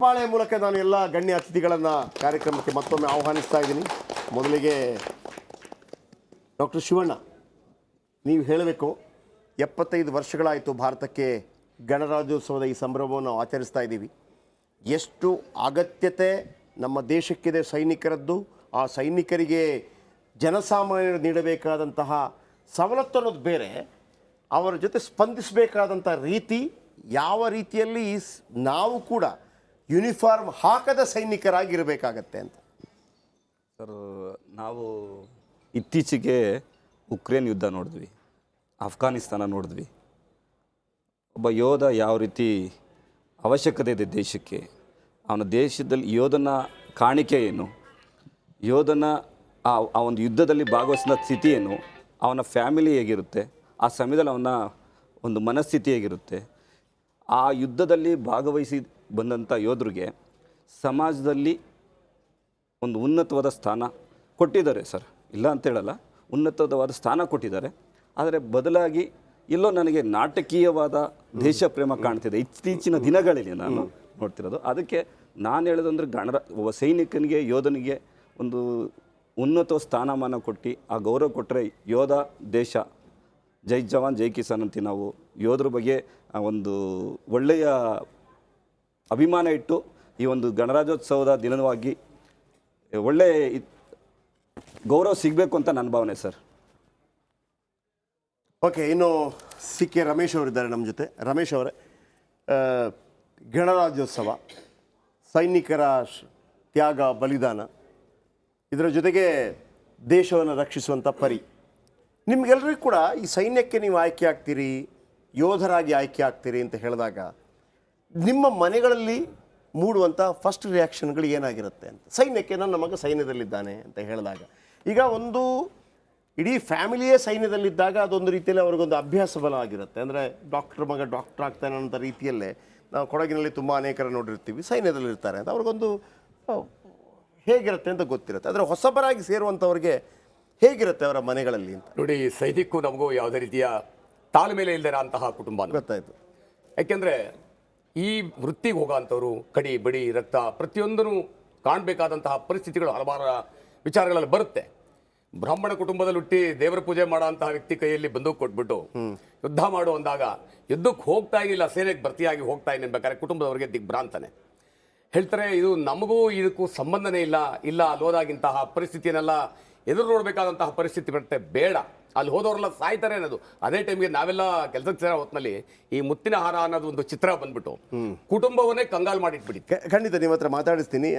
ಪಾಳೆ ಮೂಲಕ ನಾನು ಎಲ್ಲ ಗಣ್ಯ ಅತಿಥಿಗಳನ್ನು ಕಾರ್ಯಕ್ರಮಕ್ಕೆ ಮತ್ತೊಮ್ಮೆ ಆಹ್ವಾನಿಸ್ತಾ ಇದ್ದೀನಿ. ಮೊದಲಿಗೆ ಡಾಕ್ಟರ್ ಶಿವಣ್ಣ, ನೀವು ಹೇಳಬೇಕು, 75 ವರ್ಷಗಳಾಯಿತು ಭಾರತಕ್ಕೆ ಗಣರಾಜ್ಯೋತ್ಸವದ ಈ ಸಂಭ್ರಮವನ್ನು ಆಚರಿಸ್ತಾ ಇದ್ದೀವಿ. ಎಷ್ಟು ಅಗತ್ಯತೆ ನಮ್ಮ ದೇಶಕ್ಕಿದೆ ಸೈನಿಕರದ್ದು, ಆ ಸೈನಿಕರಿಗೆ ಜನಸಾಮಾನ್ಯರು ನೀಡಬೇಕಾದಂತಹ ಸವಲತ್ತು ಅನ್ನೋದು ಬೇರೆ, ಅವರ ಜೊತೆ ಸ್ಪಂದಿಸಬೇಕಾದಂಥ ರೀತಿ, ಯಾವ ರೀತಿಯಲ್ಲಿ ನಾವು ಕೂಡ ಯೂನಿಫಾರ್ಮ್ ಹಾಕದ ಸೈನಿಕರಾಗಿರಬೇಕಾಗತ್ತೆ ಅಂತ. ಸರ್, ನಾವು ಇತ್ತೀಚೆಗೆ ಉಕ್ರೇನ್ ಯುದ್ಧ ನೋಡಿದ್ವಿ, ಅಫ್ಘಾನಿಸ್ತಾನ ನೋಡಿದ್ವಿ. ಒಬ್ಬ ಯೋಧ ಯಾವ ರೀತಿ ಅವಶ್ಯಕತೆ ಇದೆ ದೇಶಕ್ಕೆ, ಅವನ ದೇಶದಲ್ಲಿ ಯೋಧನ ಕಾಣಿಕೆ ಏನು, ಯೋಧನ ಆ ಒಂದು ಯುದ್ಧದಲ್ಲಿ ಭಾಗವಹಿಸಿದ ಸ್ಥಿತಿ ಏನು, ಅವನ ಫ್ಯಾಮಿಲಿ ಹೇಗಿರುತ್ತೆ, ಆ ಸಮಯದಲ್ಲಿ ಅವನ ಒಂದು ಮನಸ್ಥಿತಿ ಹೇಗಿರುತ್ತೆ, ಆ ಯುದ್ಧದಲ್ಲಿ ಭಾಗವಹಿಸಿ ಬಂದಂಥ ಯೋಧರಿಗೆ ಸಮಾಜದಲ್ಲಿ ಒಂದು ಉನ್ನತವಾದ ಸ್ಥಾನ ಕೊಟ್ಟಿದ್ದಾರೆ ಸರ್, ಇಲ್ಲ ಅಂತ ಹೇಳಲ್ಲ, ಉನ್ನತವಾದ ಸ್ಥಾನ ಕೊಟ್ಟಿದ್ದಾರೆ. ಆದರೆ ಬದಲಾಗಿ ಎಲ್ಲೋ ನನಗೆ ನಾಟಕೀಯವಾದ ದೇಶ ಪ್ರೇಮ ಕಾಣ್ತಿದೆ ಇತ್ತೀಚಿನ ದಿನಗಳಲ್ಲಿ ನಾನು ನೋಡ್ತಿರೋದು. ಅದಕ್ಕೆ ನಾನು ಹೇಳೋದಂದ್ರೆ ಒಬ್ಬ ಸೈನಿಕನಿಗೆ, ಯೋಧನಿಗೆ ಒಂದು ಉನ್ನತ ಸ್ಥಾನಮಾನ ಕೊಟ್ಟು ಆ ಗೌರವ ಕೊಟ್ಟರೆ ಯೋಧ ದೇಶ, ಜೈ ಜವಾನ್ ಜೈ ಕಿಸಾನ್ ಅಂತೀವಿ ನಾವು. ಯೋಧರ ಬಗ್ಗೆ ಒಂದು ಒಳ್ಳೆಯ ಅಭಿಮಾನ ಇಟ್ಟು ಈ ಒಂದು ಗಣರಾಜ್ಯೋತ್ಸವದ ದಿನವಾಗಿ ಒಳ್ಳೆಯ ಗೌರವ ಸಿಗಬೇಕು ಅಂತ ನನ್ನ ಭಾವನೆ ಸರ್. ಓಕೆ, ಇನ್ನು ಸಿ ಕೆ ರಮೇಶ್ ಅವರಿದ್ದಾರೆ ನಮ್ಮ ಜೊತೆ. ರಮೇಶ್ ಅವರೇ, ಗಣರಾಜ್ಯೋತ್ಸವ, ಸೈನಿಕರ ತ್ಯಾಗ ಬಲಿದಾನ, ಇದರ ಜೊತೆಗೆ ದೇಶವನ್ನು ರಕ್ಷಿಸುವಂಥ ಪರಿ, ನಿಮಗೆಲ್ಲರಿಗೂ ಕೂಡ ಈ ಸೈನ್ಯಕ್ಕೆ ನೀವು ಆಯ್ಕೆ ಆಗ್ತೀರಿ, ಯೋಧರಾಗಿ ಆಯ್ಕೆ ಆಗ್ತೀರಿ ಅಂತ ಹೇಳಿದಾಗ ನಿಮ್ಮ ಮನೆಗಳಲ್ಲಿ ಮೂಡುವಂಥ ಫಸ್ಟ್ ರಿಯಾಕ್ಷನ್ಗಳು ಏನಾಗಿರುತ್ತೆ ಅಂತ? ಸೈನ್ಯಕ್ಕೆ ನನ್ನ ಮಗ ಸೈನ್ಯದಲ್ಲಿದ್ದಾನೆ ಅಂತ ಹೇಳಿದಾಗ, ಈಗ ಒಂದು ಇಡೀ ಫ್ಯಾಮಿಲಿಯೇ ಸೈನ್ಯದಲ್ಲಿದ್ದಾಗ ಅದೊಂದು ರೀತಿಯಲ್ಲಿ ಅವ್ರಿಗೊಂದು ಅಭ್ಯಾಸ ಬಲ ಆಗಿರುತ್ತೆ. ಅಂದರೆ ಡಾಕ್ಟ್ರ್ ಮಗ ಡಾಕ್ಟ್ರ್ ಆಗ್ತಾನೆ ಅನ್ನೋ ರೀತಿಯಲ್ಲೇ ನಾವು ಕೊಡಗಿನಲ್ಲಿ ತುಂಬ ಅನೇಕರ ನೋಡಿರ್ತೀವಿ ಸೈನ್ಯದಲ್ಲಿರ್ತಾರೆ ಅಂತ, ಅವ್ರಿಗೊಂದು ಹೇಗಿರುತ್ತೆ ಅಂತ ಗೊತ್ತಿರುತ್ತೆ. ಆದರೆ ಹೊಸಬರಾಗಿ ಸೇರುವಂಥವ್ರಿಗೆ ಹೇಗಿರುತ್ತೆ ಅವರ ಮನೆಗಳಲ್ಲಿ ಅಂತ ನೋಡಿ. ಸೈನಿಕಕ್ಕೂ ನಮಗೂ ಯಾವುದೇ ರೀತಿಯ ತಾಳ್ಮೇಲೆ ಇಲ್ಲದಿರೋ ಅಂತಹ ಕುಟುಂಬ ಗೊತ್ತಾಯಿತು. ಯಾಕೆಂದರೆ ಈ ವೃತ್ತಿಗೆ ಹೋಗೋಂಥವ್ರು ಕಡಿ ಬಡಿ ರಕ್ತ ಪ್ರತಿಯೊಂದನ್ನು ಕಾಣಬೇಕಾದಂತಹ ಪರಿಸ್ಥಿತಿಗಳು ಹಲವಾರು ವಿಚಾರಗಳಲ್ಲಿ ಬರುತ್ತೆ. ಬ್ರಾಹ್ಮಣ ಕುಟುಂಬದಲ್ಲಿ ಹುಟ್ಟಿ ದೇವರ ಪೂಜೆ ಮಾಡೋ ಅಂತಹ ವ್ಯಕ್ತಿ ಕೈಯಲ್ಲಿ ಬಂದೂಕು ಕೊಟ್ಬಿಟ್ಟು ಯುದ್ಧ ಮಾಡು ಅಂದಾಗ ಯುದ್ಧಕ್ಕೆ ಹೋಗ್ತಾ ಇಲ್ಲ, ಸೇನೆಗೆ ಭರ್ತಿಯಾಗಿ ಹೋಗ್ತಾ ಇಲ್ಲ ಬೇಕಾದ್ರೆ ಕುಟುಂಬದವರಿಗೆ ದಿಗ್ಭ್ರಾಂತನೆ ಹೇಳ್ತಾರೆ. ಇದು ನಮಗೂ ಇದಕ್ಕೂ ಸಂಬಂಧನೇ ಇಲ್ಲ, ಅಲ್ಲಿ ಹೋದಾಗಿಂತಹ ಪರಿಸ್ಥಿತಿಯನ್ನೆಲ್ಲ ಎದುರು ನೋಡಬೇಕಾದಂತಹ ಪರಿಸ್ಥಿತಿ ಬರುತ್ತೆ, ಬೇಡ, ಅಲ್ಲಿ ಹೋದವರೆಲ್ಲ ಸಾಯ್ತಾರೆ ಅನ್ನೋದು. ಅದೇ ಟೈಮ್ಗೆ ನಾವೆಲ್ಲ ಕೆಲಸಕ್ಕೆ ಸೇರೋ ಹೊತ್ತಿನಲ್ಲಿ ಈ ಮುತ್ತಿನ ಹಾರ ಅನ್ನೋದು ಒಂದು ಚಿತ್ರ ಬಂದ್ಬಿಟ್ಟು ಕುಟುಂಬವನ್ನೇ ಕಂಗಾಲ್ ಮಾಡಿಟ್ಬಿಡಿ. ಖಂಡಿತ ನಿಮ್ಮ ಹತ್ರ ಮಾತಾಡಿಸ್ತೀನಿ.